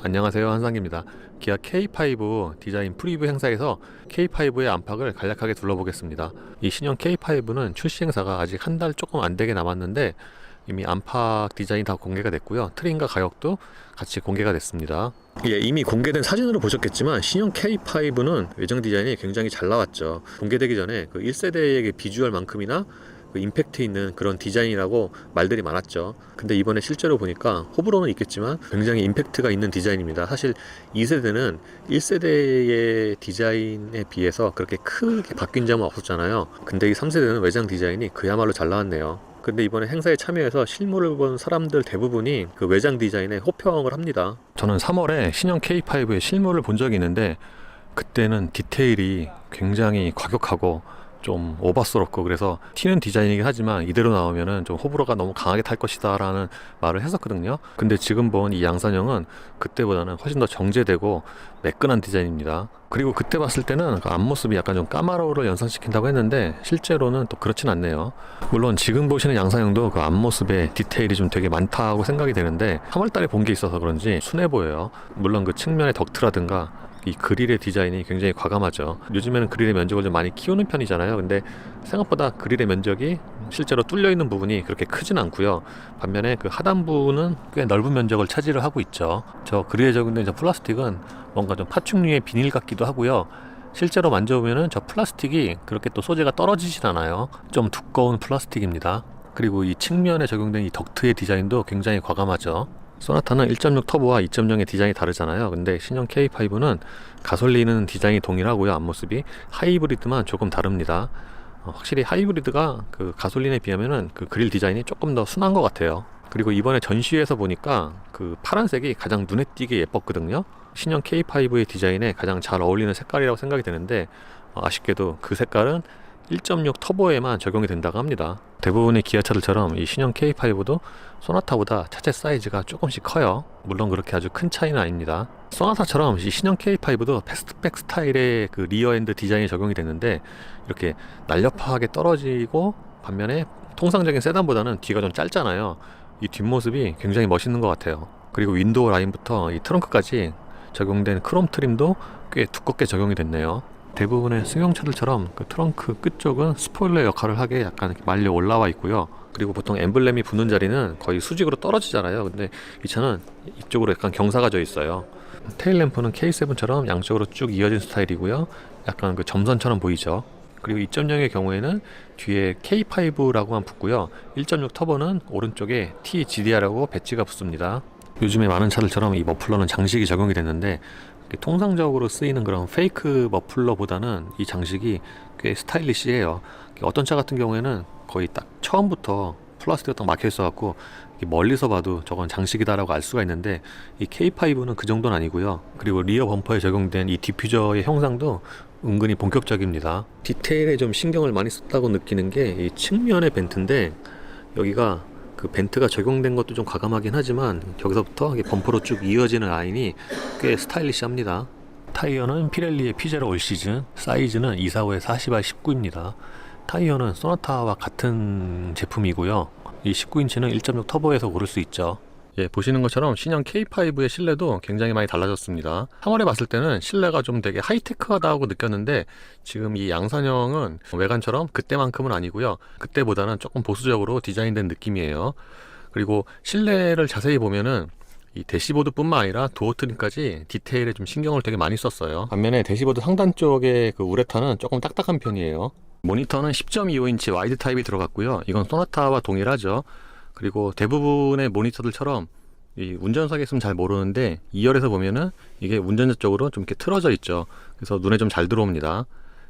안녕하세요, 한상기입니다. 기아 K5 디자인 프리뷰 행사에서 K5의 안팎을 간략하게 둘러보겠습니다. 이 신형 K5는 출시 행사가 아직 한 달 조금 안 되게 남았는데 이미 안팎 디자인 다 공개가 됐고요. 트림과 가격도 같이 공개가 됐습니다. 이미 공개된 사진으로 보셨겠지만 신형 K5는 외장 디자인이 굉장히 잘 나왔죠. 공개되기 전에 그 1세대의 비주얼만큼이나 그 임팩트 있는 그런 디자인이라고 말들이 많았죠. 근데 이번에 실제로 보니까 호불호는 있겠지만 굉장히 임팩트가 있는 디자인입니다. 사실 2세대는 1세대의 디자인에 비해서 그렇게 크게 바뀐 점은 없었잖아요. 근데 이 3세대는 외장 디자인이 그야말로 잘 나왔네요. 근데 이번에 행사에 참여해서 실물을 본 사람들 대부분이 그 외장 디자인에 호평을 합니다. 저는 3월에 신형 K5의 실물을 본 적이 있는데 그때는 디테일이 굉장히 과격하고 좀 오버스럽고 그래서 튀는 디자인이긴 하지만 이대로 나오면은 좀 호불호가 너무 강하게 탈 것이다 라는 말을 했었거든요. 근데 지금 본 이 양산형은 그때보다는 훨씬 더 정제되고 매끈한 디자인입니다. 그리고 그때 봤을 때는 그 앞모습이 약간 좀 까마로우를 연상시킨다고 했는데 실제로는 또 그렇진 않네요. 물론 지금 보시는 양산형도 그 앞모습에 디테일이 좀 되게 많다고 생각이 되는데 3월달에 본 게 있어서 그런지 순해 보여요. 물론 그 측면의 덕트라든가 이 그릴의 디자인이 굉장히 과감하죠. 요즘에는 그릴의 면적을 좀 많이 키우는 편이잖아요. 근데 생각보다 그릴의 면적이 실제로 뚫려 있는 부분이 그렇게 크진 않고요. 반면에 그 하단부는 꽤 넓은 면적을 차지를 하고 있죠. 저 그릴에 적용된 저 플라스틱은 뭔가 좀 파충류의 비닐 같기도 하고요. 실제로 만져보면은 저 플라스틱이 그렇게 또 소재가 떨어지진 않아요. 좀 두꺼운 플라스틱입니다. 그리고 이 측면에 적용된 이 덕트의 디자인도 굉장히 과감하죠. 소나타는 1.6 터보와 2.0의 디자인이 다르잖아요. 근데 신형 K5는 가솔린은 디자인이 동일하고요. 앞모습이 하이브리드만 조금 다릅니다. 확실히 하이브리드가 그 가솔린에 비하면은 그 그릴 디자인이 조금 더 순한 것 같아요. 그리고 이번에 전시회에서 보니까 그 파란색이 가장 눈에 띄게 예뻤거든요. 신형 K5의 디자인에 가장 잘 어울리는 색깔이라고 생각이 되는데 아쉽게도 그 색깔은 1.6 터보에만 적용이 된다고 합니다. 대부분의 기아차들처럼 이 신형 K5도 소나타보다 차체 사이즈가 조금씩 커요. 물론 그렇게 아주 큰 차이는 아닙니다. 소나타처럼 이 신형 K5도 패스트백 스타일의 그 리어엔드 디자인이 적용이 됐는데 이렇게 날렵하게 떨어지고 반면에 통상적인 세단보다는 뒤가 좀 짧잖아요. 이 뒷모습이 굉장히 멋있는 것 같아요. 그리고 윈도우 라인부터 이 트렁크까지 적용된 크롬 트림도 꽤 두껍게 적용이 됐네요. 대부분의 승용차들처럼 그 트렁크 끝쪽은 스포일러 역할을 하게 약간 이렇게 말려 올라와 있고요. 그리고 보통 엠블렘이 붙는 자리는 거의 수직으로 떨어지잖아요. 근데 이 차는 이쪽으로 약간 경사가 져 있어요. 테일 램프는 K7처럼 양쪽으로 쭉 이어진 스타일이고요. 약간 그 점선처럼 보이죠. 그리고 2.0의 경우에는 뒤에 K5라고만 붙고요. 1.6 터보는 오른쪽에 TGDR라고 배지가 붙습니다. 요즘에 많은 차들처럼 이 머플러는 장식이 적용이 됐는데 통상적으로 쓰이는 그런 페이크 머플러보다는 이 장식이 꽤 스타일리시해요. 어떤 차 같은 경우에는 거의 딱 처음부터 플라스틱이 딱 막혀 있어갖고 멀리서 봐도 저건 장식이다라고 알 수가 있는데 이 K5는 그 정도는 아니고요. 그리고 리어 범퍼에 적용된 이 디퓨저의 형상도 은근히 본격적입니다. 디테일에 좀 신경을 많이 썼다고 느끼는 게 이 측면의 벤트인데 여기가 그 벤트가 적용된 것도 좀 과감하긴 하지만 여기서부터 범퍼로 쭉 이어지는 라인이 꽤 스타일리시합니다. 타이어는 피렐리의 피제로 올 시즌, 사이즈는 245에 40R19입니다. 타이어는 소나타와 같은 제품이고요. 이 19인치는 1.6 터보에서 고를 수 있죠. 보시는 것처럼 신형 K5의 실내도 굉장히 많이 달라졌습니다. 3월에 봤을 때는 실내가 좀 되게 하이테크하다고 느꼈는데 지금 이 양산형은 외관처럼 그때만큼은 아니고요. 그때보다는 조금 보수적으로 디자인된 느낌이에요. 그리고 실내를 자세히 보면은 이 대시보드뿐만 아니라 도어 트림까지 디테일에 좀 신경을 되게 많이 썼어요. 반면에 대시보드 상단 쪽에 그 우레탄은 조금 딱딱한 편이에요. 모니터는 10.25인치 와이드 타입이 들어갔고요. 이건 소나타와 동일하죠. 그리고 대부분의 모니터들처럼 이 운전석에 있으면 잘 모르는데 2열에서 보면은 이게 운전자 쪽으로 좀 이렇게 틀어져 있죠. 그래서 눈에 좀 잘 들어옵니다.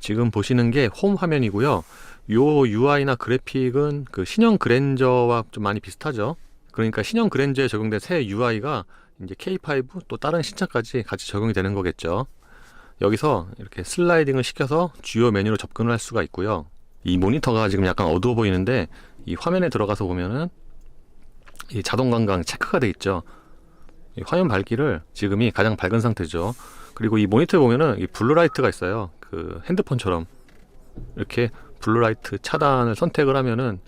지금 보시는 게 홈 화면이고요. 요 UI나 그래픽은 그 신형 그랜저와 좀 많이 비슷하죠. 그러니까 신형 그랜저에 적용된 새 UI가 이제 K5 또 다른 신차까지 같이 적용이 되는 거겠죠. 여기서 이렇게 슬라이딩을 시켜서 주요 메뉴로 접근을 할 수가 있고요. 이 모니터가 지금 약간 어두워 보이는데 이 화면에 들어가서 보면은 이 자동 관광 체크가 돼 있죠. 이 화면 밝기를 지금이 가장 밝은 상태죠. 그리고 이 모니터에 보면은 이 블루라이트가 있어요. 그 핸드폰처럼 이렇게 블루라이트 차단을 선택을 하면은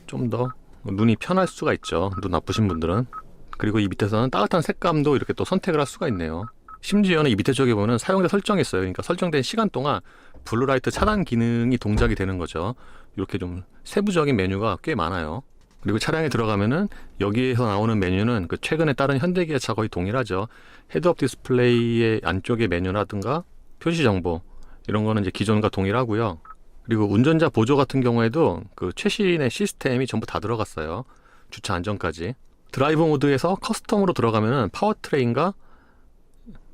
좀 더 눈이 편할 수가 있죠. 눈 나쁘신 분들은. 그리고 이 밑에서는 따뜻한 색감도 이렇게 또 선택을 할 수가 있네요. 심지어는 이 밑에 쪽에 보면 사용자 설정이 있어요. 그러니까 설정된 시간 동안 블루라이트 차단 기능이 동작이 되는 거죠. 이렇게 좀 세부적인 메뉴가 꽤 많아요. 그리고 차량에 들어가면은 여기에서 나오는 메뉴는 그 최근에 따른 현대기아차 거의 동일하죠. 헤드업 디스플레이의 안쪽의 메뉴라든가 표시 정보 이런 거는 이제 기존과 동일하고요. 그리고 운전자 보조 같은 경우에도 그 최신의 시스템이 전부 다 들어갔어요. 주차 안전까지. 드라이브 모드에서 커스텀으로 들어가면은 파워트레인과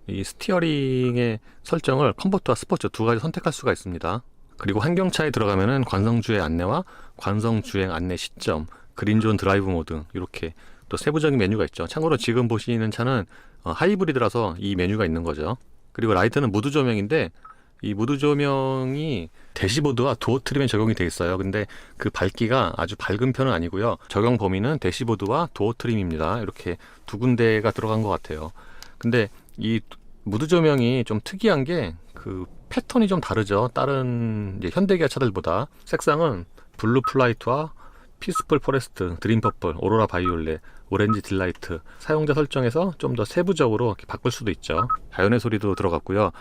이 스티어링의 설정을 컴포트와 스포츠 두 가지 선택할 수가 있습니다. 그리고 환경차에 들어가면은 관성주행 안내와 관성주행 안내 시점, 그린존 드라이브 모드 이렇게 또 세부적인 메뉴가 있죠. 참고로 지금 보시는 차는 하이브리드라서 이 메뉴가 있는 거죠. 그리고 라이트는 무드 조명인데 이 무드 조명이 대시보드와 도어 트림에 적용이 되어 있어요. 근데 그 밝기가 아주 밝은 편은 아니고요. 적용 범위는 대시보드와 도어 트림입니다. 이렇게 두 군데가 들어간 것 같아요. 근데 이 무드 조명이 좀 특이한 게 그 패턴이 좀 다르죠. 다른 이제 현대기아 차들보다. 색상은 블루 플라이트와 피스풀 포레스트, 드림 퍼플, 오로라 바이올렛, 오렌지 딜라이트 사용자 설정에서 좀 더 세부적으로 바꿀 수도 있죠. 자연의 소리도 들어갔고요.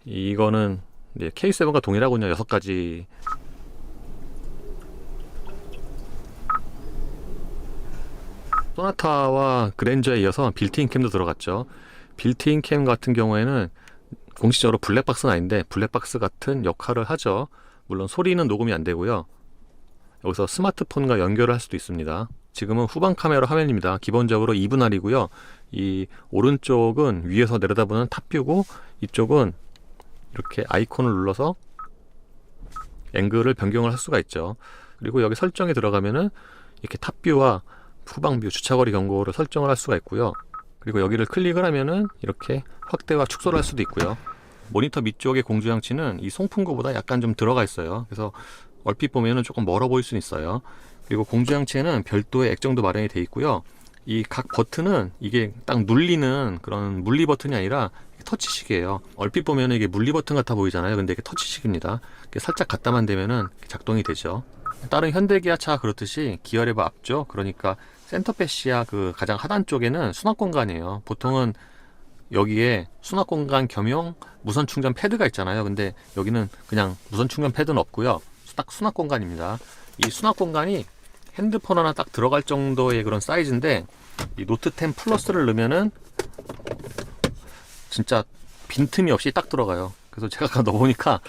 이거는 이제 K7과 동일하군요. 6가지. 소나타와 그랜저에 이어서 빌트인 캠도 들어갔죠. 빌트인 캠 같은 경우에는 공식적으로 블랙박스는 아닌데 블랙박스 같은 역할을 하죠. 물론 소리는 녹음이 안 되고요. 여기서 스마트폰과 연결을 할 수도 있습니다. 지금은 후방 카메라 화면입니다. 기본적으로 2분할이고요. 이 오른쪽은 위에서 내려다보는 탑뷰고 이쪽은 이렇게 아이콘을 눌러서 앵글을 변경을 할 수가 있죠. 그리고 여기 설정에 들어가면은 이렇게 탑뷰와 후방뷰, 주차거리 경고를 설정을 할 수가 있고요. 그리고 여기를 클릭을 하면은 이렇게 확대와 축소를 할 수도 있고요. 모니터 밑쪽의 공조장치는 이 송풍구보다 약간 좀 들어가 있어요. 그래서 얼핏 보면은 조금 멀어 보일 수 있어요. 그리고 공조장치에는 별도의 액정도 마련이 되어 있고요. 이 각 버튼은 이게 딱 눌리는 그런 물리 버튼이 아니라 터치식이에요. 얼핏 보면 이게 물리 버튼 같아 보이잖아요. 근데 이게 터치식입니다. 이렇게 살짝 갖다만 대면은 작동이 되죠. 다른 현대기아차 그렇듯이 기어 레버 앞쪽, 그러니까 센터패시아 그 가장 하단 쪽에는 수납 공간이에요. 보통은 여기에 수납 공간 겸용 무선 충전 패드가 있잖아요. 근데 여기는 그냥 무선 충전 패드는 없고요. 딱 수납 공간입니다. 이 수납 공간이 핸드폰 하나 딱 들어갈 정도의 그런 사이즈인데 이 노트 10 플러스를 넣으면은 진짜 빈틈이 없이 딱 들어가요. 그래서 제가 아까 넣어보니까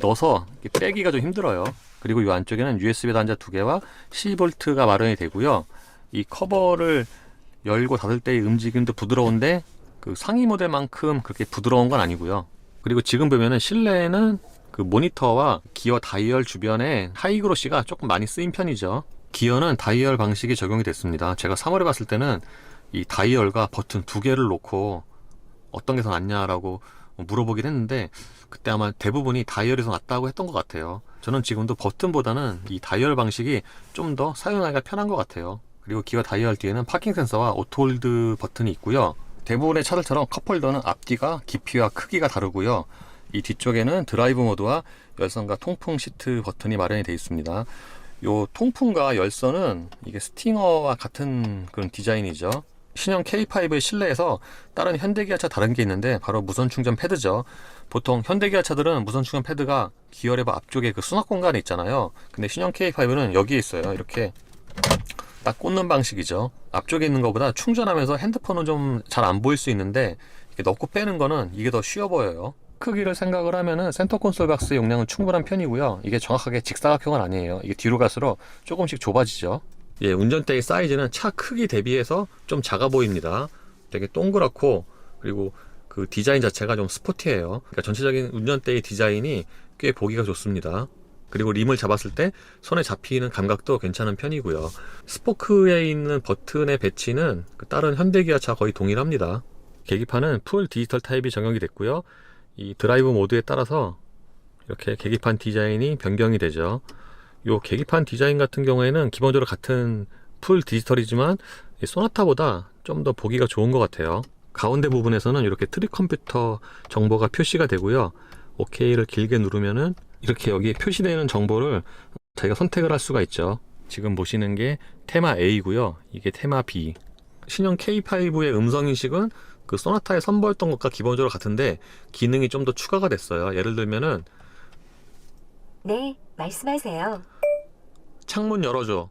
넣어서 빼기가 좀 힘들어요. 그리고 이 안쪽에는 USB 단자 2개와 12V가 마련이 되고요. 이 커버를 열고 닫을 때의 움직임도 부드러운데 그 상위 모델만큼 그렇게 부드러운 건 아니고요. 그리고 지금 보면은 실내에는 그 모니터와 기어 다이얼 주변에 하이그로시가 조금 많이 쓰인 편이죠. 기어는 다이얼 방식이 적용이 됐습니다. 제가 3월에 봤을 때는 이 다이얼과 버튼 2개를 놓고 어떤 게 더 낫냐라고 물어보긴 했는데 그때 아마 대부분이 다이얼에서 낫다고 했던 것 같아요. 저는 지금도 버튼보다는 이 다이얼 방식이 좀 더 사용하기가 편한 것 같아요. 그리고 기어 다이얼 뒤에는 파킹 센서와 오토홀드 버튼이 있고요. 대부분의 차들처럼 컵홀더는 앞뒤가 깊이와 크기가 다르고요. 이 뒤쪽에는 드라이브 모드와 열선과 통풍 시트 버튼이 마련이 되어 있습니다. 요 통풍과 열선은 이게 스팅어와 같은 그런 디자인이죠. 신형 K5의 실내에서 다른 현대기아차 다른 게 있는데 바로 무선 충전 패드죠. 보통 현대기아차들은 무선 충전 패드가 기어 레버 앞쪽에 그 수납 공간에 있잖아요. 근데 신형 K5는 여기에 있어요. 이렇게 딱 꽂는 방식이죠. 앞쪽에 있는 것보다 충전하면서 핸드폰은 좀 잘 안 보일 수 있는데 이렇게 넣고 빼는 거는 이게 더 쉬워 보여요. 크기를 생각을 하면은 센터 콘솔 박스의 용량은 충분한 편이고요. 이게 정확하게 직사각형은 아니에요. 이게 뒤로 갈수록 조금씩 좁아지죠. 예, 운전대의 사이즈는 차 크기 대비해서 좀 작아 보입니다. 되게 동그랗고 그리고 그 디자인 자체가 좀 스포티해요. 그러니까 전체적인 운전대의 디자인이 꽤 보기가 좋습니다. 그리고 림을 잡았을 때 손에 잡히는 감각도 괜찮은 편이고요. 스포크에 있는 버튼의 배치는 다른 현대기아차 거의 동일합니다. 계기판은 풀 디지털 타입이 적용이 됐고요. 이 드라이브 모드에 따라서 이렇게 계기판 디자인이 변경이 되죠. 요 계기판 디자인 같은 경우에는 기본적으로 같은 풀 디지털이지만 소나타보다 좀 더 보기가 좋은 것 같아요. 가운데 부분에서는 이렇게 트리 컴퓨터 정보가 표시가 되고요. OK를 길게 누르면은 이렇게 여기에 표시되는 정보를 저희가 선택을 할 수가 있죠. 지금 보시는 게 테마 A고요. 이게 테마 B. 신형 K5의 음성인식은 그 소나타에 선보였던 것과 기본적으로 같은데 기능이 좀 더 추가가 됐어요. 예를 들면은 네, 말씀하세요. 창문 열어줘.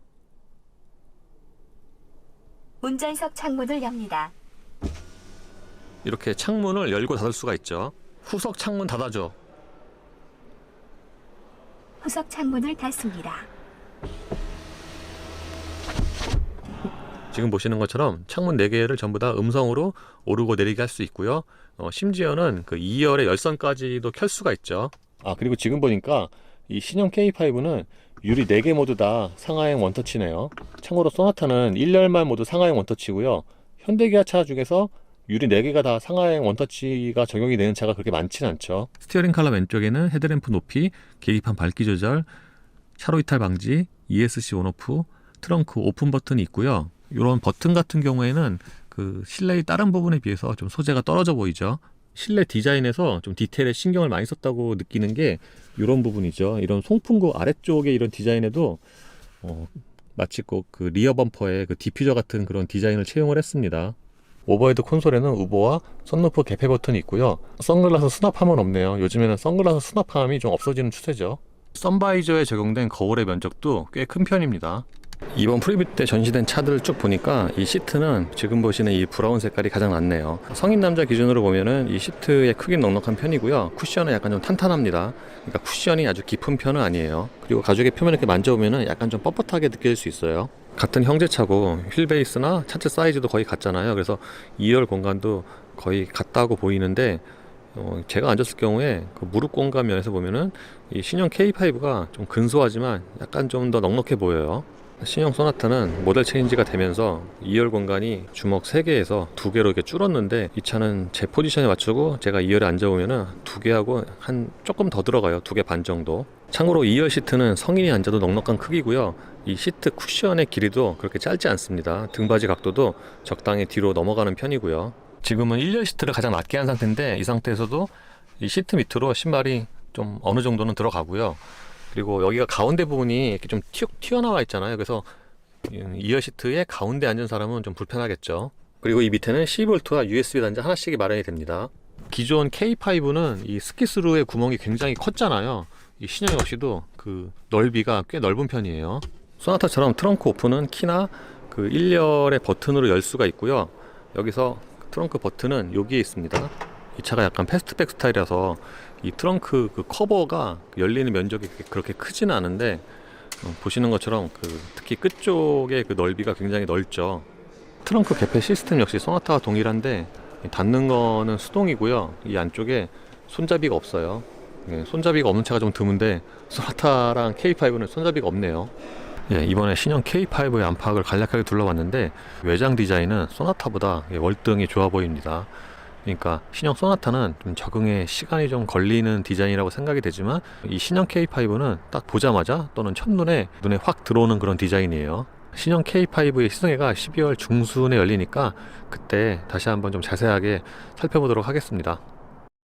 운전석 창문을 엽니다. 이렇게 창문을 열고 닫을 수가 있죠. 후석 창문 닫아줘. 후석 창문을 닫습니다. 지금 보시는 것처럼 창문 4개를 전부 다 음성으로 오르고 내리게 할 수 있고요. 심지어는 그 2열의 열선까지도 켤 수가 있죠. 그리고 지금 보니까 이 신형 K5는 유리 4개 모두 다 상하행 원터치네요. 참고로 소나타는 1열만 모두 상하행 원터치고요. 현대기아차 중에서 유리 4개가 다 상하행 원터치가 적용이 되는 차가 그렇게 많지는 않죠. 스티어링 칼럼 왼쪽에는 헤드램프 높이, 계기판 밝기 조절, 차로 이탈 방지, ESC 온오프, 트렁크 오픈 버튼이 있고요. 이런 버튼 같은 경우에는 그 실내의 다른 부분에 비해서 좀 소재가 떨어져 보이죠. 실내 디자인에서 좀 디테일에 신경을 많이 썼다고 느끼는 게 이런 부분이죠. 이런 송풍구 아래쪽에 이런 디자인에도 마치 꼭 그 리어 범퍼에 그 디퓨저 같은 그런 디자인을 채용을 했습니다. 오버헤드 콘솔에는 우버와 선루프 개폐 버튼이 있고요. 선글라스 수납함은 없네요. 요즘에는 선글라스 수납함이 좀 없어지는 추세죠. 선바이저에 적용된 거울의 면적도 꽤 큰 편입니다. 이번 프리뷰 때 전시된 차들을 쭉 보니까 이 시트는 지금 보시는 이 브라운 색깔이 가장 낫네요. 성인 남자 기준으로 보면은 이 시트의 크기는 넉넉한 편이고요. 쿠션은 약간 좀 탄탄합니다. 그러니까 쿠션이 아주 깊은 편은 아니에요. 그리고 가죽의 표면을 이렇게 만져보면은 약간 좀 뻣뻣하게 느껴질 수 있어요. 같은 형제차고 휠 베이스나 차체 사이즈도 거의 같잖아요. 그래서 2열 공간도 거의 같다고 보이는데 제가 앉았을 경우에 그 무릎 공간 면에서 보면은 이 신형 K5가 좀 근소하지만 약간 좀 더 넉넉해 보여요. 신형 소나타는 모델 체인지가 되면서 2열 공간이 주먹 3개에서 2개로 이렇게 줄었는데 이 차는 제 포지션에 맞추고 제가 2열에 앉아보면은 2개하고 한 조금 더 들어가요. 2개 반 정도. 참고로 2열 시트는 성인이 앉아도 넉넉한 크기고요. 이 시트 쿠션의 길이도 그렇게 짧지 않습니다. 등받이 각도도 적당히 뒤로 넘어가는 편이고요. 지금은 1열 시트를 가장 낮게 한 상태인데 이 상태에서도 이 시트 밑으로 신발이 좀 어느 정도는 들어가고요. 그리고 여기가 가운데 부분이 이렇게 좀 튀어나와 있잖아요. 그래서 2열 시트에 가운데 앉은 사람은 좀 불편하겠죠. 그리고 이 밑에는 12V와 USB 단자 하나씩이 마련이 됩니다. 기존 K5는 이 스키스루의 구멍이 굉장히 컸잖아요. 이 신형 역시도 그 넓이가 꽤 넓은 편이에요. 소나타처럼 트렁크 오픈은 키나 그 1열의 버튼으로 열 수가 있고요. 여기서 트렁크 버튼은 여기에 있습니다. 이 차가 약간 패스트백 스타일이라서 이 트렁크 그 커버가 열리는 면적이 그렇게 크지는 않은데 보시는 것처럼 그 특히 끝쪽의 그 넓이가 굉장히 넓죠. 트렁크 개폐 시스템 역시 소나타와 동일한데 닫는 거는 수동이고요. 이 안쪽에 손잡이가 없어요. 손잡이가 없는 차가 좀 드문데 소나타랑 K5는 손잡이가 없네요. 이번에 신형 K5의 안팎을 간략하게 둘러봤는데 외장 디자인은 소나타보다 월등히 좋아 보입니다. 그러니까 신형 소나타는 좀 적응에 시간이 좀 걸리는 디자인이라고 생각이 되지만 이 신형 K5는 딱 보자마자 또는 첫눈에 눈에 확 들어오는 그런 디자인이에요. 신형 K5의 시승회가 12월 중순에 열리니까 그때 다시 한번 좀 자세하게 살펴보도록 하겠습니다.